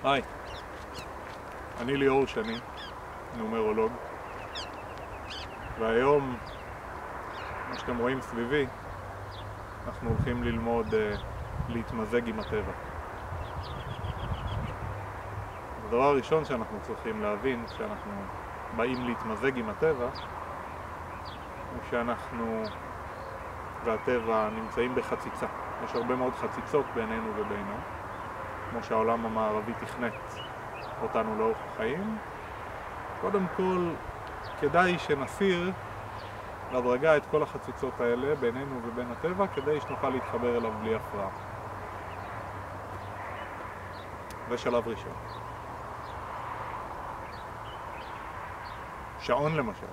היי, אני ליאור שני, נומרולוג, והיום, מה שאתם רואים סביבי, אנחנו הולכים ללמוד להתמזג עם הטבע. הדבר הראשון שאנחנו צריכים להבין כשאנחנו באים להתמזג עם הטבע הוא שאנחנו והטבע נמצאים בחציצה. יש הרבה מאוד חציצות בינינו ובינו, כמו שהעולם המערבי תכנת אותנו לאורך החיים. קודם כל, כדאי שנסיר בהדרגה את כל החציצות האלה בינינו ובין הטבע, כדי שנוכל להתחבר אליו בלי הפרעה. זה שלב ראשון. שעון למשל.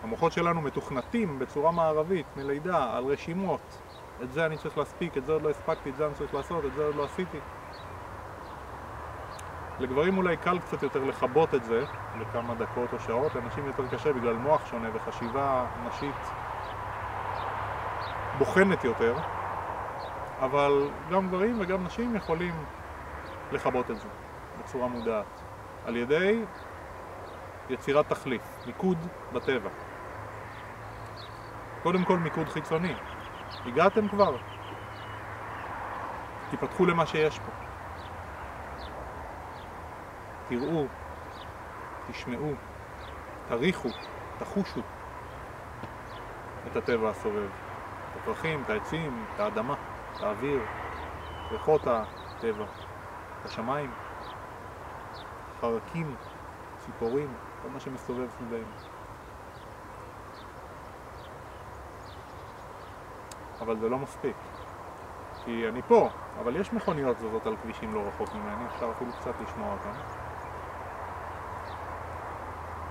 המוחות שלנו מתוכנתים בצורה מערבית, מלידה, על רשימות. את זה אני צריך להספיק, את זה עוד לא הספקתי, את זה אני צריך לעשות, את זה עוד לא עשיתי. לגברים אולי קל קצת יותר לחבות את זה לכמה דקות או שעות, לאנשים יותר קשה בגלל מוח שונה וחשיבה נשית בוחנת יותר, אבל גם גברים וגם נשים יכולים לחבות את זה בצורה מודעת על ידי יצירת תחליף, מיקוד בטבע. קודם כל מיקוד חיצוני. הגעתם כבר? תפתחו למה שיש פה. תראו, תשמעו, תריחו, תחושו את הטבע הסובב. את הפרחים, את העצים, את האדמה, את האוויר, ריחות הטבע, את השמיים, חרקים, ציפורים, כל מה שמסובב סביבנו. אבל זה לא מספיק. כי אני פה, אבל יש מכוניות זזות על כבישים לא רחוק ממני, אפשר אפילו קצת לשמוע אותם.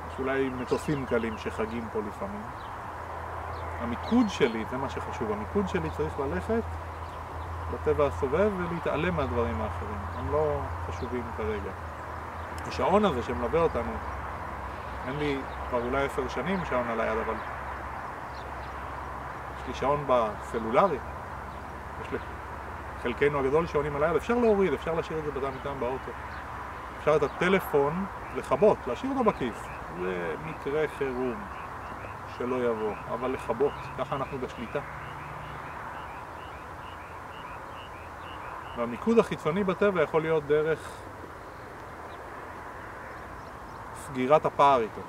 יש אולי מטוסים קלים שחגים פה לפעמים. המיקוד שלי, זה מה שחשוב, המיקוד שלי צריך ללכת בטבע הסובב ולהתעלם מהדברים האחרים. הם לא חשובים כרגע. השעון הזה שמלווה אותנו, אין לי כבר אולי 10 שנים שעון על היד, אבל יש לי שעון בסלולרי, יש לי חלקנו הגדול שעונים על היד, אפשר להוריד, אפשר להשאיר את זה בדם איתם באוטו. אפשר את הטלפון לחבות, להשאיר אותו בכיס. זה מקרה חירום שלא יבוא, אבל לחבות, ככה אנחנו בשליטה. והמיקוד החיצוני בטבע יכול להיות דרך סגירת הפער איתו.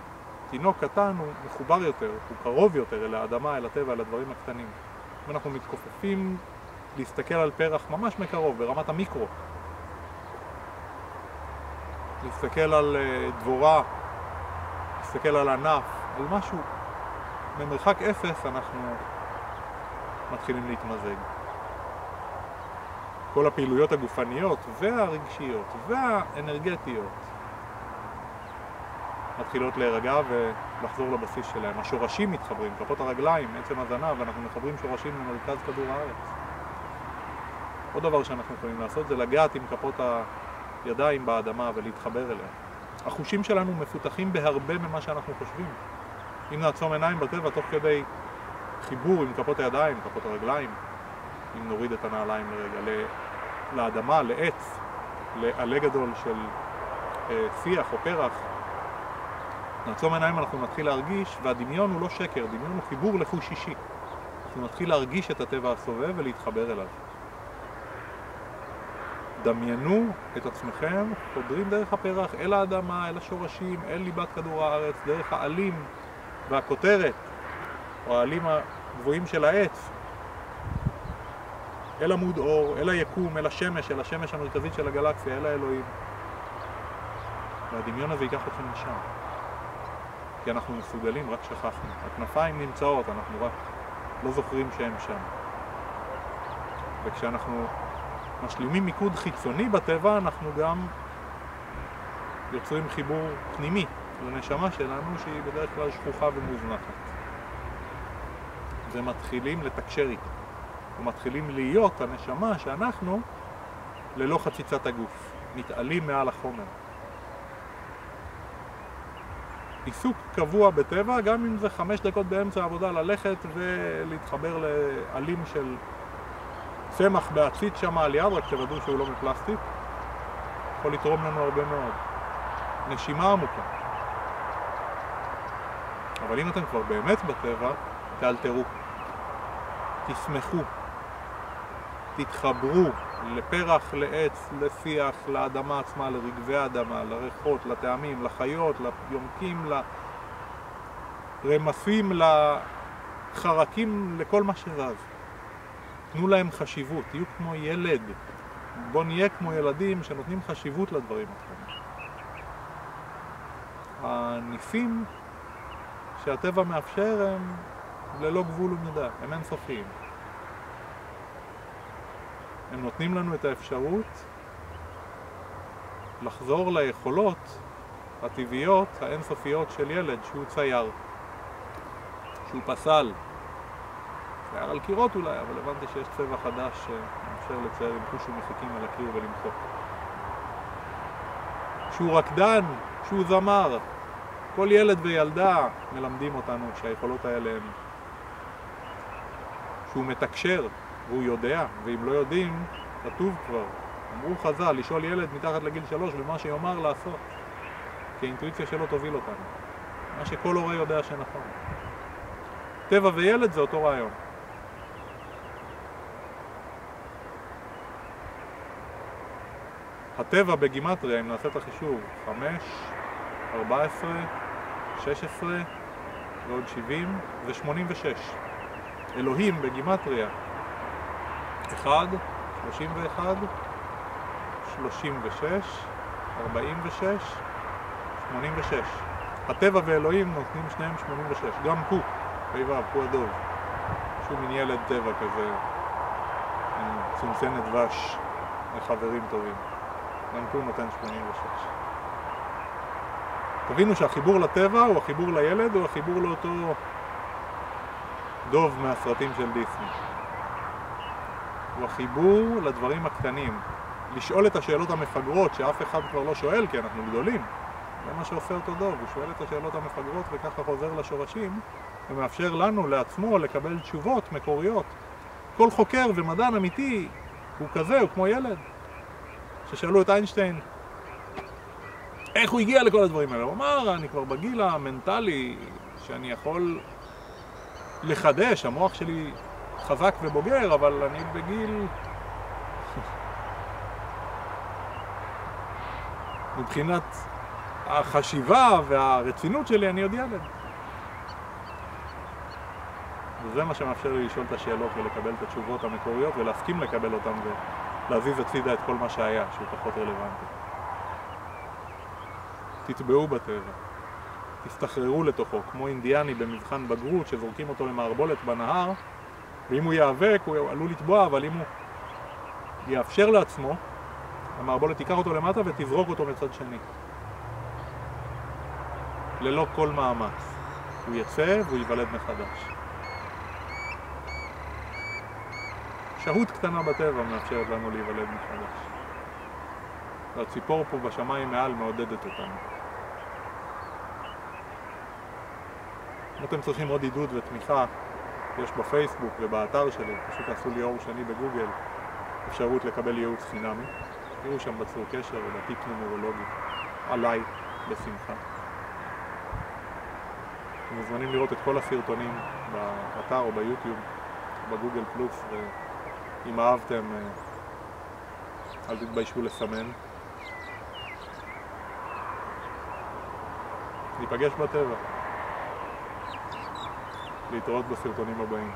תינוק קטן הוא מחובר יותר, הוא קרוב יותר אל האדמה, אל הטבע, אל הדברים הקטנים. ואנחנו מתכופפים להסתכל על פרח ממש מקרוב, ברמת המיקרו. להסתכל על דבורה, להסתכל על ענף, על משהו. במרחק 0 אנחנו מתחילים להתמזג. כל הפעילויות הגופניות והרגשיות והאנרגטיות מתחילות להירגע ולחזור לבסיס שלהם. השורשים מתחברים, כפות הרגליים, עצם הזנב, ואנחנו מחברים שורשים למרכז כדור הארץ. עוד דבר שאנחנו יכולים לעשות זה לגעת עם כפות הידיים באדמה ולהתחבר אליה. החושים שלנו מפותחים בהרבה ממה שאנחנו חושבים. אם נעצום עיניים בטבע תוך כדי חיבור עם כפות הידיים, כפות הרגליים, אם נוריד את הנעליים לרגע, לאדמה, לעץ, לעלה גדול של שיח או פרח, נעצום עיניים אנחנו נתחיל להרגיש, והדמיון הוא לא שקר, דמיון הוא חיבור לחוש אישי. אנחנו נתחיל להרגיש את הטבע הסובב ולהתחבר אליו. דמיינו את עצמכם, חודרים דרך הפרח אל האדמה, אל השורשים, אל ליבת כדור הארץ, דרך העלים והכותרת, או העלים הגבוהים של העץ, אל עמוד אור, אל היקום, אל השמש, אל השמש המרכזית של הגלקסיה, אל האלוהים. והדמיון הזה ייקח אתכם לשם. כי אנחנו מסוגלים, רק שכחנו. הכנפיים נמצאות, אנחנו רק לא זוכרים שהם שם. וכשאנחנו משלימים מיקוד חיצוני בטבע, אנחנו גם יוצרים חיבור פנימי לנשמה שלנו, שהיא בדרך כלל שכוחה ומוזנחת. ומתחילים לתקשר איתה. ומתחילים להיות הנשמה שאנחנו ללא חציצת הגוף. מתעלים מעל החומר. עיסוק קבוע בטבע, גם אם זה 5 דקות באמצע העבודה ללכת ולהתחבר לעלים של צמח בעצית שם על יד, רק תוודאו שהוא לא מפלסטיק. יכול לתרום לנו הרבה מאוד. נשימה עמוקה. אבל אם אתם כבר באמת בטבע, תאלתרו. תשמחו. תתחברו לפרח, לעץ, לשיח, לאדמה עצמה, לרגבי האדמה, לריחות, לטעמים, לחיות, ליונקים, לרמסים, לחרקים, לכל מה שזז. תנו להם חשיבות, תהיו כמו ילד. בוא נהיה כמו ילדים שנותנים חשיבות לדברים הקטנים. הניסים שהטבע מאפשר הם ללא גבול ומידה, הם אינסופיים. הם נותנים לנו את האפשרות לחזור ליכולות הטבעיות האינסופיות של ילד שהוא צייר, שהוא פסל. צייר על קירות אולי, אבל הבנתי שיש צבע חדש שמאפשר לצייר עם חוש ומחיקים על הקיר ולמחוק. שהוא רקדן, שהוא זמר. כל ילד וילדה מלמדים אותנו שהיכולות האלה הם... שהוא מתקשר והוא יודע, ואם לא יודעים, כתוב כבר. אמרו חז"ל, לשאול ילד מתחת לגיל 3 ומה שיאמר לעשות. כי האינטואיציה שלו תוביל אותנו. מה שכל הורה יודע שנכון. טבע וילד זה אותו רעיון. הטבע בגימטריה, אם נעשה את החישוב, 5, 14, 16, ועוד 70, זה 86. אלוהים בגימטריה, 1, 31, 36, 46, 86. הטבע ואלוהים נותנים שניהם 86. גם פו, ביבב, פו הדוב. שהוא מין ילד טבע כזה, צונצנת דבש לחברים טובים. גם פו נותן 86. תבינו שהחיבור לטבע הוא החיבור לילד, הוא החיבור לאותו דוב מהסרטים של דיסני. הוא החיבור לדברים הקטנים. לשאול את השאלות המפגרות שאף אחד כבר לא שואל כי אנחנו גדולים. זה מה שעושה אותו דוב, הוא שואל את השאלות המפגרות וככה חוזר לשורשים ומאפשר לנו לעצמו לקבל תשובות מקוריות. כל חוקר ומדען אמיתי הוא כזה, הוא כמו ילד. ששאלו את איינשטיין איך הוא הגיע לכל הדברים האלה. הוא אמר, אני כבר בגיל המנטלי שאני יכול לחדש, המוח שלי חזק ובוגר, אבל אני בגיל... מבחינת החשיבה והרצינות שלי אני עוד ילד. וזה מה שמאפשר לי לשאול את השאלות ולקבל את התשובות המקוריות ולהסכים לקבל אותן ולהזיז הצידה את כל מה שהיה, שהוא פחות רלוונטי. תטבעו בטבע, תסתחררו לתוכו, כמו אינדיאני במבחן בגרות שזורקים אותו למערבולת בנהר, ואם הוא יאבק הוא עלול לטבוע, אבל אם הוא יאפשר לעצמו, המערבולת תיקח אותו למטה ותזרוק אותו מצד שני. ללא כל מאמץ. הוא יצא והוא ייוולד מחדש. שהות קטנה בטבע מאפשרת לנו להיוולד מחדש. והציפור פה בשמיים מעל מעודדת אותנו. אם אתם צריכים עוד עידוד ותמיכה, יש בפייסבוק ובאתר שלי, פשוט תעשו לי אור שני בגוגל, אפשרות לקבל ייעוץ חינמי. תראו שם בצור קשר ולטיפ נומרולוגי עליי בשמחה. אתם מוזמנים לראות את כל הסרטונים באתר או ביוטיוב, בגוגל פלוס, ואם אהבתם אל תתביישו לסמן. ניפגש בטבע. להתראות בסרטונים הבאים.